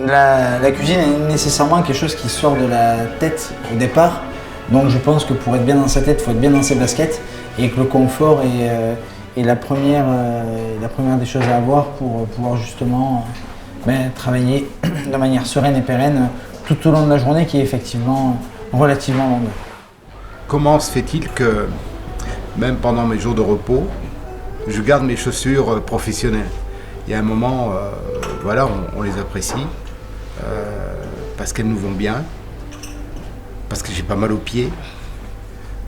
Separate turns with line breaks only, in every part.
La cuisine est nécessairement quelque chose qui sort de la tête au départ. Donc je pense que pour être bien dans sa tête, il faut être bien dans ses baskets et que le confort est la première des choses à avoir pour pouvoir justement travailler de manière sereine et pérenne tout au long de la journée qui est effectivement relativement longue.
Comment se fait-il que, même pendant mes jours de repos, je garde mes chaussures professionnelles? Il y a un moment, voilà, on les apprécie parce qu'elles nous vont bien, parce que j'ai pas mal aux pieds,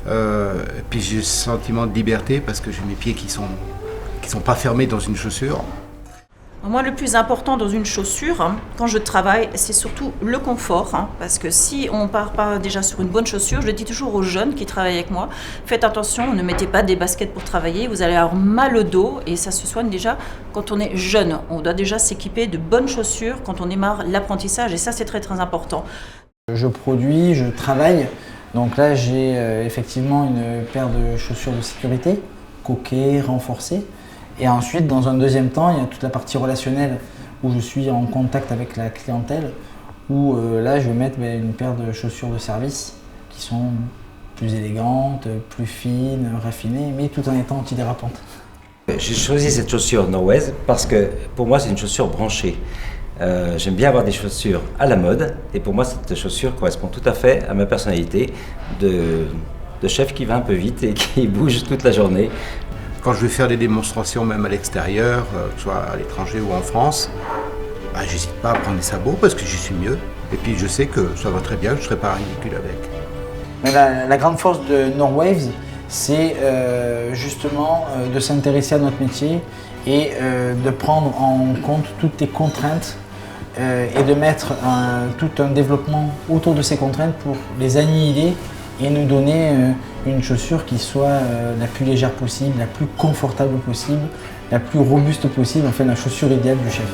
et puis j'ai ce sentiment de liberté parce que j'ai mes pieds qui sont pas fermés dans une chaussure.
Moi, le plus important dans une chaussure, quand je travaille, c'est surtout le confort. Parce que si on ne part pas déjà sur une bonne chaussure, je dis toujours aux jeunes qui travaillent avec moi, faites attention, ne mettez pas des baskets pour travailler, vous allez avoir mal au dos et ça se soigne déjà quand on est jeune. On doit déjà s'équiper de bonnes chaussures quand on démarre l'apprentissage et ça, c'est très très important.
Je produis, je travaille, donc là j'ai effectivement une paire de chaussures de sécurité, coquées, renforcées. Et ensuite, dans un deuxième temps, il y a toute la partie relationnelle où je suis en contact avec la clientèle, où là je vais mettre une paire de chaussures de service qui sont plus élégantes, plus fines, raffinées, mais tout en étant antidérapantes.
J'ai choisi cette chaussure Norway parce que pour moi c'est une chaussure branchée. J'aime bien avoir des chaussures à la mode et pour moi cette chaussure correspond tout à fait à ma personnalité de chef qui va un peu vite et qui bouge toute la journée.
Quand je vais faire des démonstrations même à l'extérieur, que ce soit à l'étranger ou en France, j'hésite pas à prendre des sabots parce que j'y suis mieux. Et puis je sais que ça va très bien, je ne serai pas ridicule avec.
Mais la grande force de Norwaves, c'est justement de s'intéresser à notre métier et de prendre en compte toutes les contraintes et de mettre tout un développement autour de ces contraintes pour les annihiler et nous donner une chaussure qui soit la plus légère possible, la plus confortable possible, la plus robuste possible, enfin la chaussure idéale du chef.